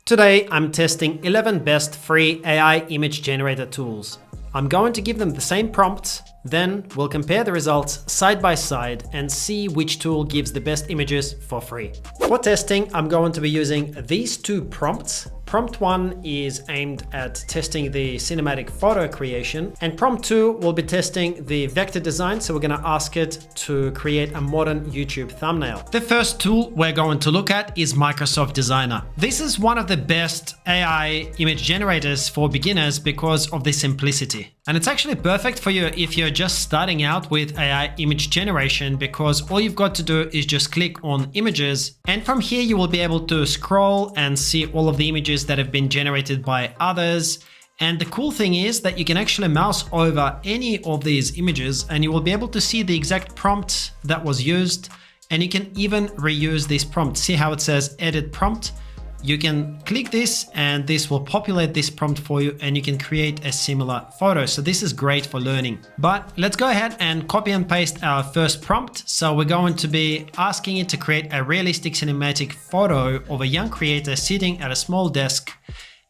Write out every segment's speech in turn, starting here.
Today, I'm testing 11 best free AI image generator tools. I'm going to give them the same prompts, then we'll compare the results side by side and see which tool gives the best images for free. For testing, I'm going to be using these two prompts. Prompt 1 is aimed at testing the cinematic photo creation, and prompt 2 will be testing the vector design, so we're going to ask it to create a modern YouTube thumbnail. The first tool we're going to look at is Microsoft Designer. This is one of the best AI image generators for beginners because of the simplicity. And it's actually perfect for you if you're just starting out with AI image generation, because all you've got to do is just click on images, and from here you will be able to scroll and see all of the images that have been generated by others. And the cool thing is that you can actually mouse over any of these images and you will be able to see the exact prompt that was used, and you can even reuse this prompt. See how it says edit prompt? You can click this and this will populate this prompt for you and you can create a similar photo. So this is great for learning. But let's go ahead and copy and paste our first prompt. So we're going to be asking it to create a realistic cinematic photo of a young creator sitting at a small desk.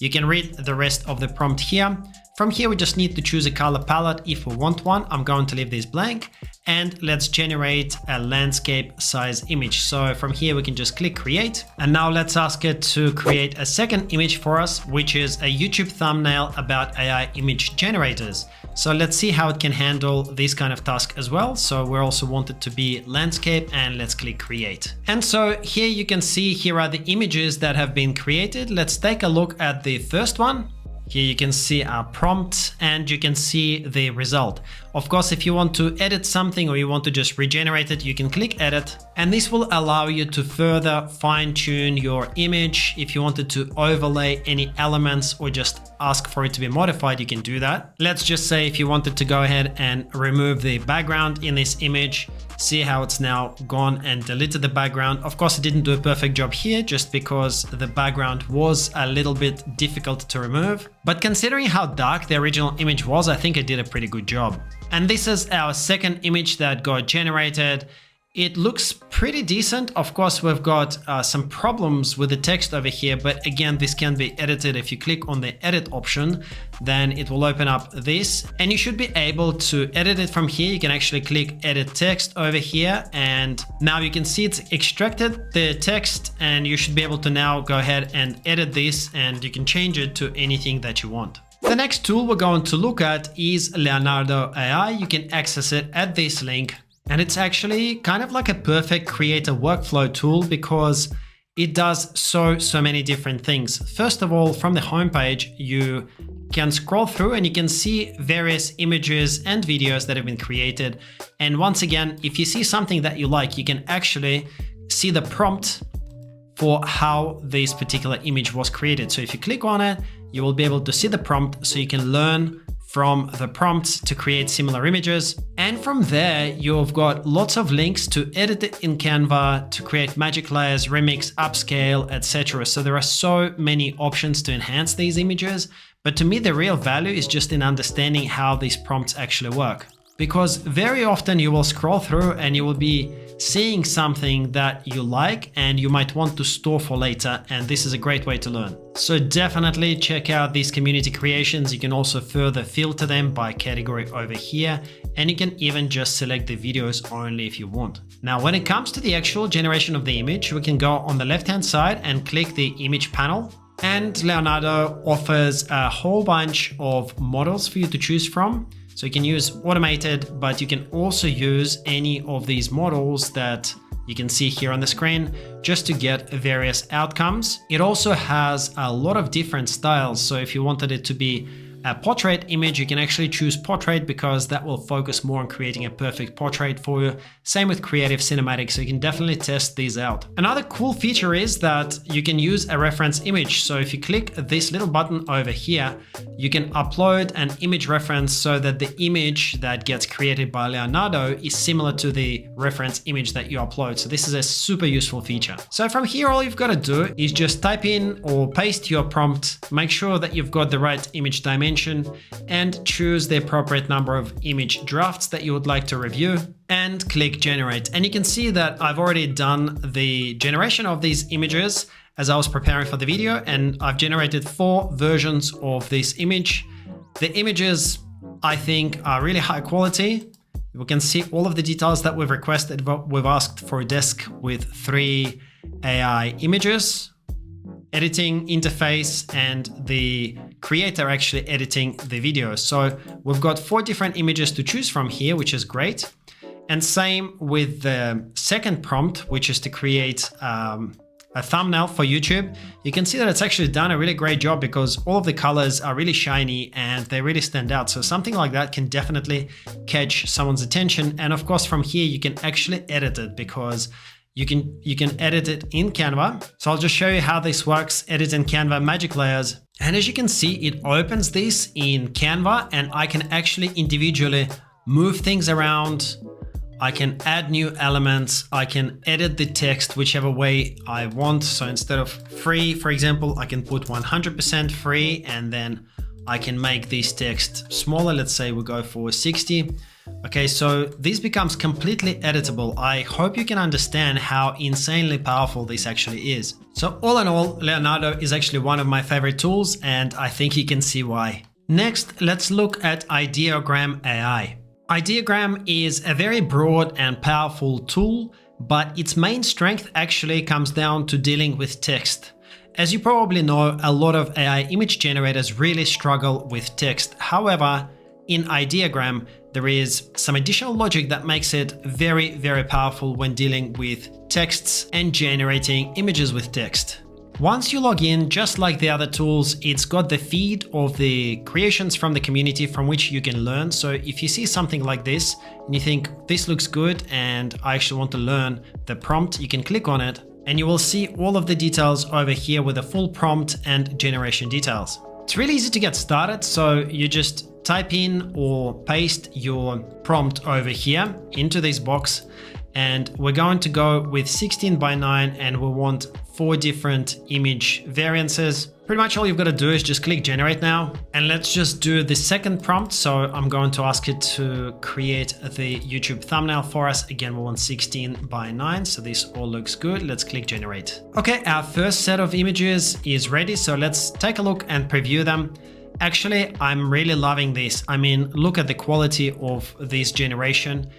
You can read the rest of the prompt here. From here, we just need to choose a color palette if we want one. I'm going to leave this blank, and let's generate a landscape size image. So from here, we can just click create. And now let's ask it to create a second image for us, which is a YouTube thumbnail about AI image generators. So let's see how it can handle this kind of task as well. So we also want it to be landscape, and let's click create. And so here you can see here are the images that have been created. Let's take a look at the first one. Here you can see our prompt and you can see the result. Of course, if you want to edit something or you want to just regenerate it, you can click edit, and this will allow you to further fine-tune your image. If you wanted to overlay any elements or just ask for it to be modified, you can do that. Let's just say if you wanted to go ahead and remove the background in this image, see how it's now gone and deleted the background. Of course, it didn't do a perfect job here just because the background was a little bit difficult to remove. But considering how dark the original image was, I think it did a pretty good job. And this is our second image that got generated. It looks pretty decent. Of course, we've got some problems with the text over here, but again, this can be edited. If you click on the edit option, then it will open up this and you should be able to edit it from here. You can actually click edit text over here, and now you can see it's extracted the text, and you should be able to now go ahead and edit this, and you can change it to anything that you want. The next tool we're going to look at is Leonardo AI. You can access it at this link. And it's actually kind of like a perfect creator workflow tool because it does so many different things. First of all, from the homepage, you can scroll through and you can see various images and videos that have been created. And once again, if you see something that you like, you can actually see the prompt for how this particular image was created. So if you click on it, you will be able to see the prompt so you can learn from the prompts to create similar images. And from there, you've got lots of links to edit it in Canva, to create magic layers, remix, upscale, etc. So there are so many options to enhance these images. But to me, the real value is just in understanding how these prompts actually work. Because very often you will scroll through and you will be seeing something that you like and you might want to store for later, and this is a great way to learn. So definitely check out these community creations. You can also further filter them by category over here, and you can even just select the videos only if you want. Now, when it comes to the actual generation of the image, we can go on the left-hand side and click the image panel. And Leonardo offers a whole bunch of models for you to choose from. So you can use automated, but you can also use any of these models that you can see here on the screen just to get various outcomes. It also has a lot of different styles. So if you wanted it to be a portrait image, you can actually choose portrait because that will focus more on creating a perfect portrait for you. Same with creative cinematic, so you can definitely test these out. Another cool feature is that you can use a reference image. So if you click this little button over here, you can upload an image reference so that the image that gets created by Leonardo is similar to the reference image that you upload. So this is a super useful feature. So from here, all you've got to do is just type in or paste your prompt, make sure that you've got the right image dimension, and choose the appropriate number of image drafts that you would like to review, and click generate. And you can see that I've already done the generation of these images as I was preparing for the video, and I've generated 4 versions of this image. The images, I think, are really high quality. We can see all of the details that we've requested. We've asked for a desk with 3 AI images, editing interface, and the creator actually editing the video. So we've got 4 different images to choose from here, which is great. And same with the second prompt, which is to create a thumbnail for YouTube. You can see that it's actually done a really great job because all of the colors are really shiny and they really stand out. So something like that can definitely catch someone's attention. And of course, from here, you can actually edit it because you can edit it in Canva. So I'll just show you how this works. Edit in Canva, magic layers. And as you can see, it opens this in Canva and I can actually individually move things around. I can add new elements. I can edit the text whichever way I want. So instead of free, for example, I can put 100% free, and then I can make this text smaller. Let's say we go for 60. Okay, so this becomes completely editable. I hope you can understand how insanely powerful this actually is. So all in all, Leonardo is actually one of my favorite tools, and I think you can see why. Next, let's look at Ideogram AI. Ideogram is a very broad and powerful tool, but its main strength actually comes down to dealing with text. As you probably know, a lot of AI image generators really struggle with text. However, in Ideogram, there is some additional logic that makes it very, very powerful when dealing with texts and generating images with text. Once you log in, just like the other tools, it's got the feed of the creations from the community from which you can learn. So if you see something like this and you think this looks good and I actually want to learn the prompt, you can click on it and you will see all of the details over here with the full prompt and generation details. It's really easy to get started. So you just type in or paste your prompt over here into this box. And we're going to go with 16:9 and we want 4 different image variances. Pretty much all you've got to do is just click generate now. And let's just do the second prompt. So I'm going to ask it to create the YouTube thumbnail for us. Again, we want 16:9. So this all looks good. Let's click generate. Okay, our first set of images is ready. So let's take a look and preview them. Actually, I'm really loving this. I mean, look at the quality of this generation.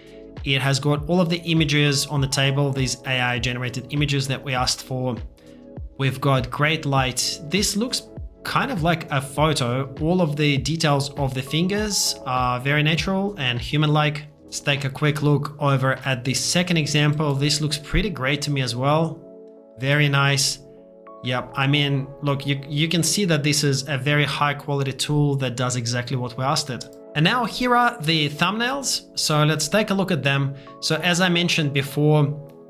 It has got all of the images on the table, these AI generated images that we asked for. We've got great light. This looks kind of like a photo. All of the details of the fingers are very natural and human-like. Let's take a quick look over at the second example. This looks pretty great to me as well. Very nice. Yep, I mean, look, you can see that this is a very high quality tool that does exactly what we asked it. And now here are the thumbnails. So let's take a look at them. So as I mentioned before,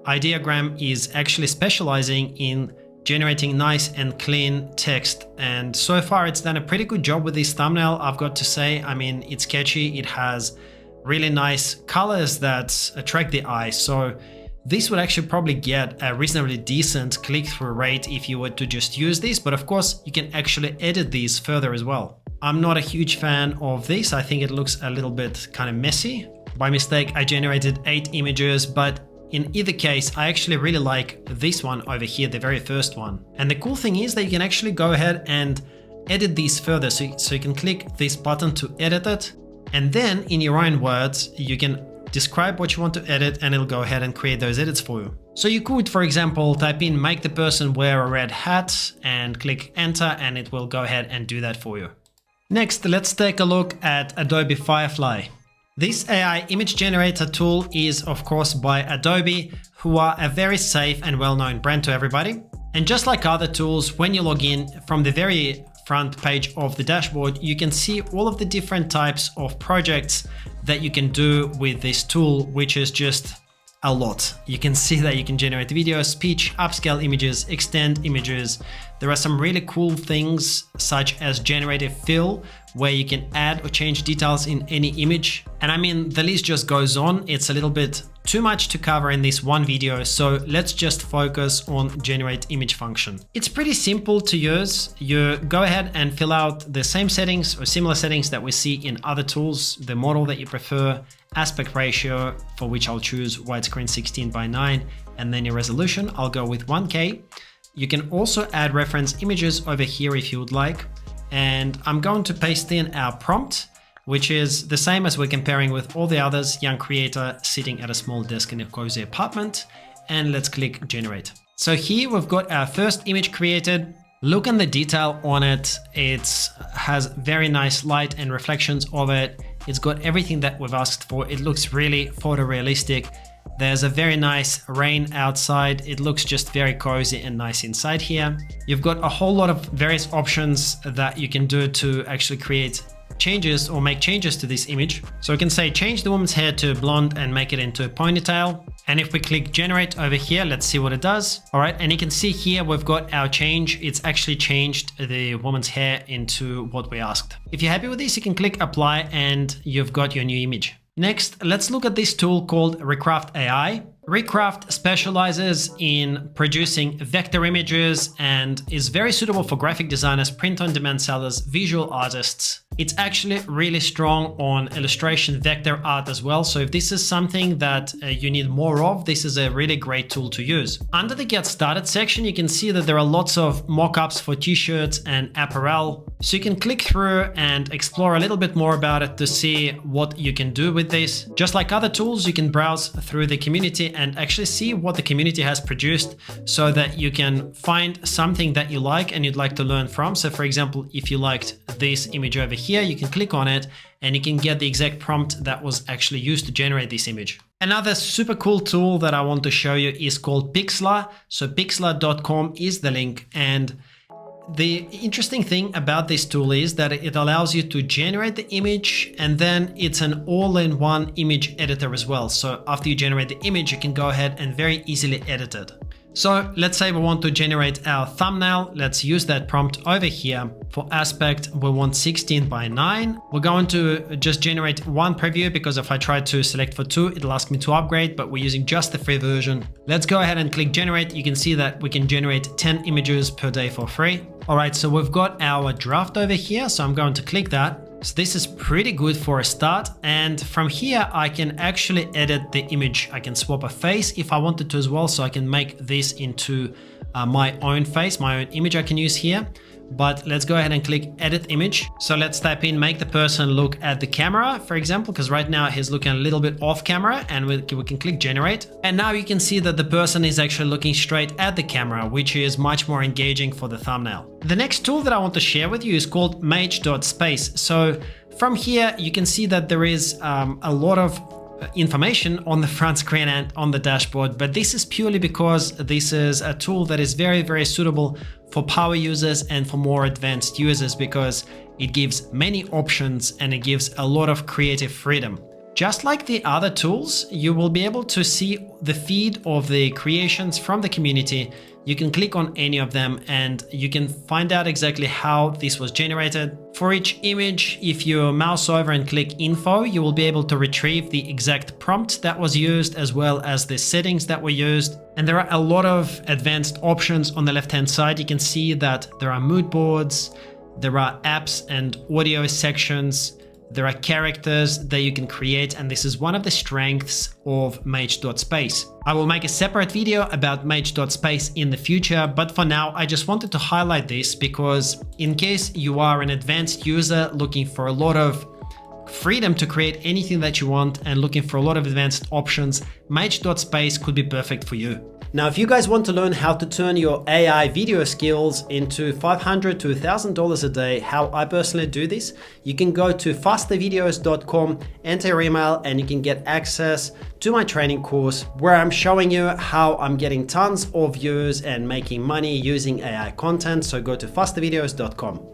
Ideogram is actually specializing in generating nice and clean text. And so far it's done a pretty good job with this thumbnail, I've got to say. I mean, it's catchy. It has really nice colors that attract the eye. So this would actually probably get a reasonably decent click-through rate if you were to just use this. But of course, you can actually edit these further as well. I'm not a huge fan of this. I think it looks a little bit kind of messy. By mistake, I generated 8 images, but in either case, I actually really like this one over here, the very first one. And the cool thing is that you can actually go ahead and edit these further. So you can click this button to edit it. And then in your own words, you can describe what you want to edit and it'll go ahead and create those edits for you. So you could, for example, type in make the person wear a red hat and click enter and it will go ahead and do that for you. Next, let's take a look at Adobe Firefly. This AI image generator tool is of course by Adobe, who are a very safe and well-known brand to everybody. And just like other tools, when you log in from the very front page of the dashboard, you can see all of the different types of projects that you can do with this tool, which is just a lot. You can see that you can generate video, speech, upscale images, extend images. There are some really cool things such as generative fill, where you can add or change details in any image. And I mean, the list just goes on. It's a little bit too much to cover in this one video, so let's just focus on generate image function. It's pretty simple to use. You go ahead and fill out the same settings or similar settings that we see in other tools, the model that you prefer, aspect ratio, for which I'll choose widescreen 16:9, and then your resolution, I'll go with 1K. You can also add reference images over here if you would like. And I'm going to paste in our prompt, which is the same as we're comparing with all the others. Young creator sitting at a small desk in a cozy apartment. And let's click generate. So here we've got our first image created. Look at the detail on it. It has very nice light and reflections of it. It's got everything that we've asked for. It looks really photorealistic. There's a very nice rain outside. It looks just very cozy and nice inside here. You've got a whole lot of various options that you can do to actually create changes or make changes to this image. So we can say change the woman's hair to blonde and make it into a ponytail. And if we click generate over here, let's see what it does. All right, and you can see here we've got our change. It's actually changed the woman's hair into what we asked. If you're happy with this, you can click apply and you've got your new image. Next, let's look at this tool called Recraft AI. Recraft specializes in producing vector images and is very suitable for graphic designers, print-on-demand sellers, visual artists. It's actually really strong on illustration vector art as well. So if this is something that you need more of, this is a really great tool to use. Under the Get Started section, you can see that there are lots of mock-ups for t-shirts and apparel. So you can click through and explore a little bit more about it to see what you can do with this. Just like other tools, you can browse through the community and actually see what the community has produced so that you can find something that you like and you'd like to learn from. So for example, if you liked this image over here, you can click on it and you can get the exact prompt that was actually used to generate this image. Another super cool tool that I want to show you is called Pixlr. So pixlr.com is the link. And the interesting thing about this tool is that it allows you to generate the image and then it's an all-in-one image editor as well. So after you generate the image, you can go ahead and very easily edit it. So let's say we want to generate our thumbnail. Let's use that prompt over here. For aspect, we want 16 by 9. We're going to just generate one preview because if I try to select for 2, it'll ask me to upgrade, but we're using just the free version. Let's go ahead and click generate. You can see that we can generate 10 images per day for free. All right, so we've got our draft over here. So I'm going to click that. So this is pretty good for a start. And from here, I can actually edit the image. I can swap a face if I wanted to as well. So I can make this into my own face, my own image I can use here. But let's go ahead and click edit image. So let's type in, make the person look at the camera, for example, because right now he's looking a little bit off camera, and we can click generate. And now you can see that the person is actually looking straight at the camera, which is much more engaging for the thumbnail. The next tool that I want to share with you is called mage.space. So from here, you can see that there is a lot of information on the front screen and on the dashboard, but this is purely because this is a tool that is very, very suitable for power users and for more advanced users because it gives many options and it gives a lot of creative freedom. Just like the other tools, you will be able to see the feed of the creations from the community. You can click on any of them and you can find out exactly how this was generated. For each image, if you mouse over and click info, you will be able to retrieve the exact prompt that was used as well as the settings that were used. And there are a lot of advanced options on the left-hand side. You can see that there are mood boards, there are apps and audio sections. There are characters that you can create, and this is one of the strengths of mage.space. I will make a separate video about mage.space in the future, but for now, I just wanted to highlight this because in case you are an advanced user looking for a lot of freedom to create anything that you want and looking for a lot of advanced options, mage.space could be perfect for you. Now, if you guys want to learn how to turn your AI video skills into $500 to $1,000 a day, how I personally do this, you can go to fastervideos.com, enter your email, and you can get access to my training course where I'm showing you how I'm getting tons of views and making money using AI content. So go to fastervideos.com.